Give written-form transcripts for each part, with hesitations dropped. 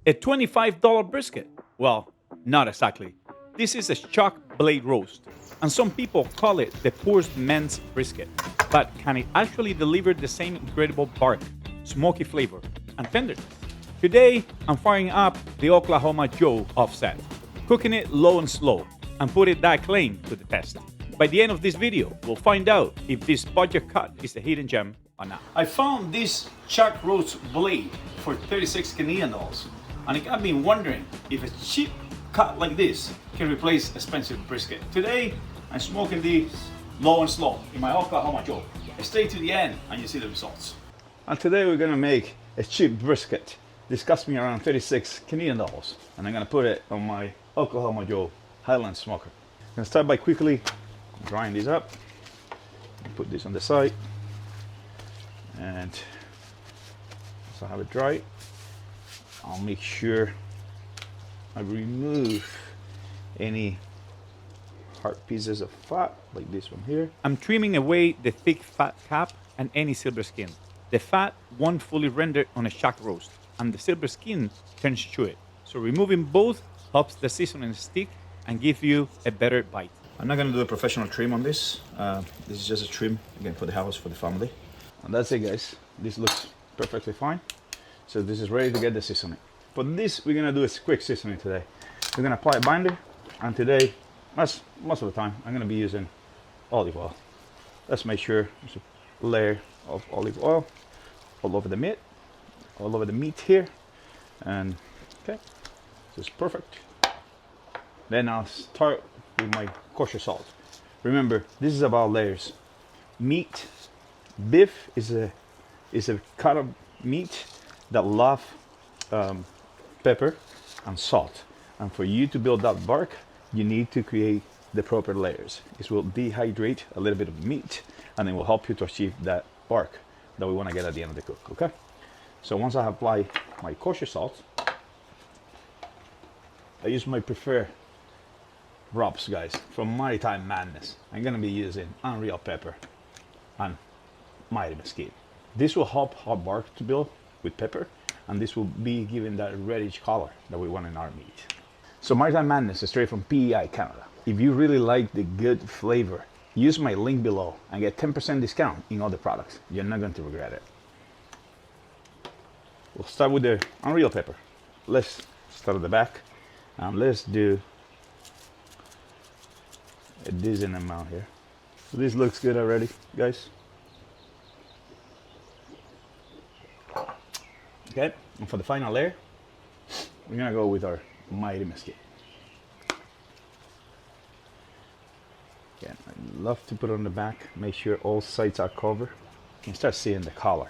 A $25 brisket? Well, not exactly. This is a chuck blade roast, and some people call it the poorest man's brisket. But can it actually deliver the same incredible bark, smoky flavor, and tenderness? Today, I'm firing up the Oklahoma Joe offset, cooking it low and slow, and putting that claim to the test. By the end of this video, we'll find out if this budget cut is a hidden gem or not. I found this chuck roast blade for 36 Canadian dollars, and it got me wondering if a cheap cut like this can replace expensive brisket. Today, I'm smoking these low and slow in my Oklahoma Joe. Stay to the end and you see the results. And today we're gonna make a cheap brisket. This cost me around 36 Canadian dollars, and I'm gonna put it on my Oklahoma Joe Highland smoker. I'm gonna start by quickly drying these up. Put this on the side, and once I have it dry, I'll make sure I remove any hard pieces of fat, like this one here. I'm trimming away the thick fat cap and any silver skin. The fat won't fully render on a chuck roast, and the silver skin turns to it. So removing both helps the seasoning stick and give you a better bite. I'm not gonna do a professional trim on this. This is just a trim, again, for the house, for the family. And that's it, guys. This looks perfectly fine. So this is ready to get the seasoning. For this, we're gonna do a quick seasoning today. We're gonna apply a binder, and today, most of the time, I'm gonna be using olive oil. Let's make sure there's a layer of olive oil all over the meat here. And okay, this is perfect. Then I'll start with my kosher salt. Remember, this is about layers. Meat, beef is a cut of meat that love pepper and salt. And for you to build that bark, you need to create the proper layers. This will dehydrate a little bit of meat, and it will help you to achieve that bark that we want to get at the end of the cook. Okay. So once I apply my kosher salt, I use my preferred rubs, guys, from Maritime Madness. I'm gonna be using Unreal Pepper and Mighty Mesquite. This will help our bark to build with pepper, and this will be giving that reddish color that we want in our meat. So Maritime Madness is straight from PEI Canada. If you really like the good flavor, use my link below and get 10% discount in all the products. You're not going to regret it. We'll start with the Unreal Pepper. Let's start at the back, and let's do a decent amount here. So this looks good already, guys. Okay, and for the final layer, we're gonna go with our Mighty Mesquite. Again, I love to put it on the back, make sure all sides are covered. You can start seeing the color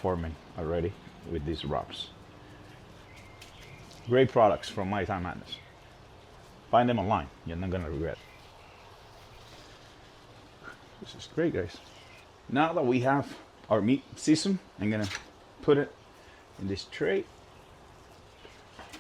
forming already with these rubs. Great products from Maritime Madness. Find them online, you're not gonna regret it. This is great, guys. Now that we have our meat seasoned, I'm gonna put it in this tray.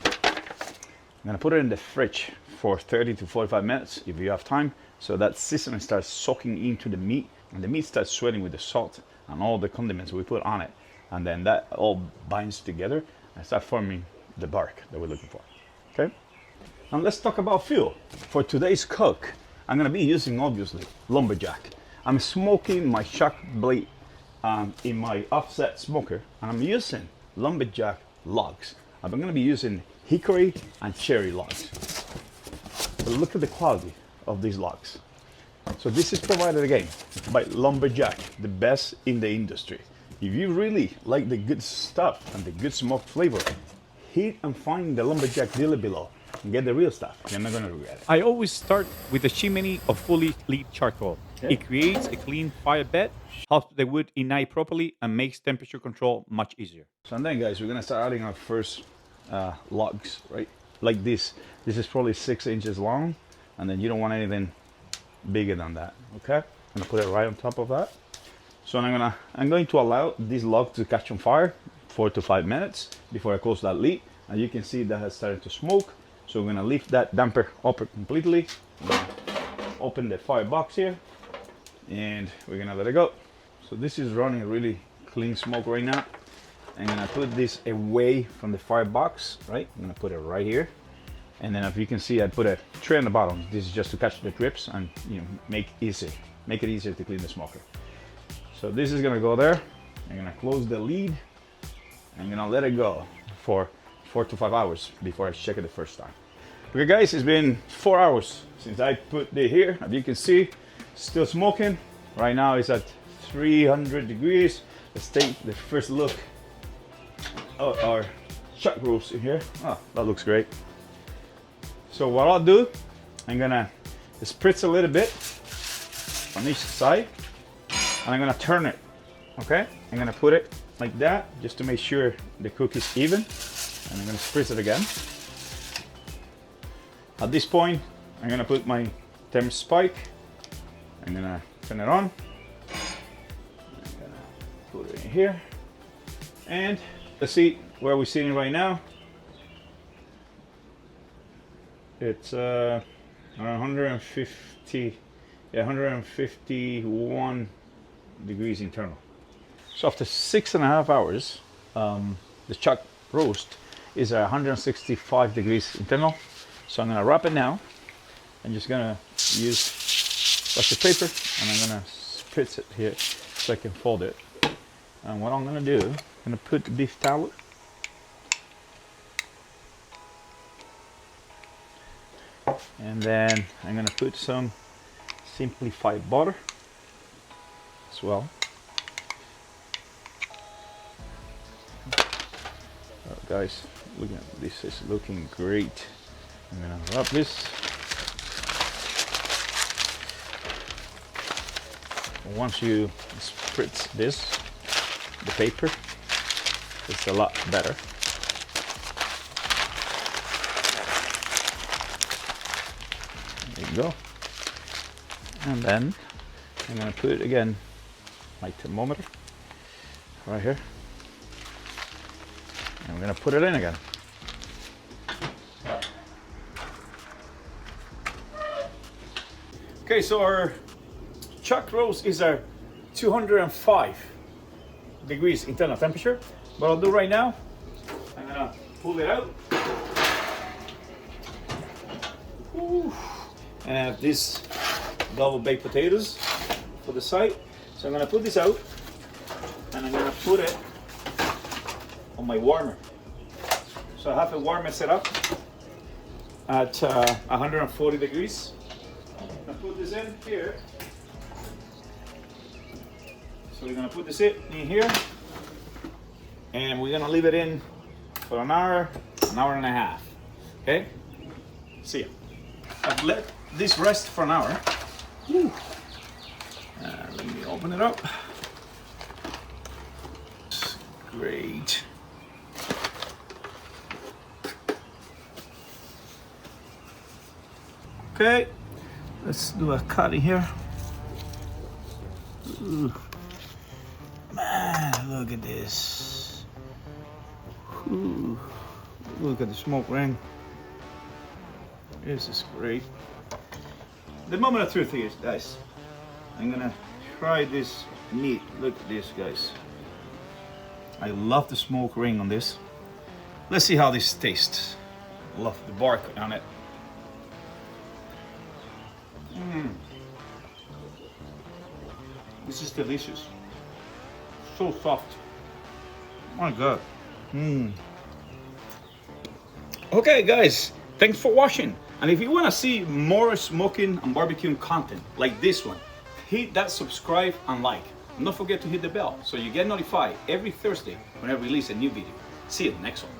I'm gonna put it in the fridge for 30 to 45 minutes if you have time, so that seasoning starts soaking into the meat, and the meat starts sweating with the salt and all the condiments we put on it, and then that all binds together and start forming the bark that we're looking for. Okay. Now let's talk about fuel. For today's cook, I'm gonna be using, obviously, lumberjack. I'm smoking my chuck blade in my offset smoker, and I'm using lumberjack logs. I'm going to be using Hickory and Cherry logs. But look at the quality of these logs. So this is provided again by Lumberjack, the best in the industry. If you really like the good stuff and the good smoke flavor, hit and find the Lumberjack dealer below and get the real stuff. You're not going to regret it. I always start with a chimney of fully lit charcoal. Yeah. It creates a clean fire bed, helps the wood ignite properly, and makes temperature control much easier. So and then, guys, we're going to start adding our first logs, right? Like this. This is probably 6 inches long, and then you don't want anything bigger than that, okay? I'm going to put it right on top of that. So I'm going to allow this log to catch on fire 4 to 5 minutes before I close that lid. And you can see that has started to smoke. So we're gonna leave that damper open completely. Open the firebox here, and we're gonna let it go. So this is running a really clean smoke right now, I'm gonna put this away from the firebox, right? I'm gonna put it right here. And then if you can see, I put a tray on the bottom. This is just to catch the drips and make it easier to clean the smoker. So this is gonna go there. I'm gonna close the lid. I'm gonna let it go for 4 to 5 hours before I check it the first time. Okay guys, it's been 4 hours since I put it here. As you can see, still smoking. Right now it's at 300 degrees. Let's take the first look at our chuck roast in here. Oh, that looks great. So what I'll do, I'm gonna spritz a little bit on each side, and I'm gonna turn it. Okay, I'm gonna put it like that just to make sure the cook is even, and I'm gonna spritz it again. At this point, I'm gonna put my thermos spike. I'm gonna turn it on. I'm gonna put it in here, and let's see where we're sitting right now. It's 151 degrees internal. So after 6.5 hours, the chuck roast is at 165 degrees internal. So I'm gonna wrap it now. I'm just gonna use plastic paper and I'm gonna spritz it here so I can fold it. And what I'm gonna do, I'm gonna put the beef tallow. And then I'm gonna put some simplified butter as well. Oh, guys, look at this, is looking great. I'm gonna wrap this. Once you spritz this, the paper, it's a lot better. There you go. And then I'm gonna put again my thermometer right here. And I'm gonna put it in again. Okay, so our chuck roast is at 205 degrees internal temperature. What I'll do right now, I'm gonna pull it out. Ooh. And I have these double baked potatoes for the side. So I'm gonna put this out and I'm gonna put it on my warmer. So I have a warmer set up at 140 degrees. I put this in here. So we're gonna put this in here, and we're gonna leave it in for an hour and a half. Okay? See ya. I've let this rest for an hour. Let me open it up. Great. Okay, let's do a cut in here. Ooh. Man, look at this. Ooh. Look at the smoke ring. This is great. The moment of truth here, guys. I'm gonna try this meat. Look at this, guys. I love the smoke ring on this. Let's see how this tastes. Love the bark on it. This is delicious. So soft. Oh my God. Okay, guys, thanks for watching. And if you want to see more smoking and barbecuing content like this one, hit that subscribe and like. And don't forget to hit the bell so you get notified every Thursday when I release a new video. See you in the next one.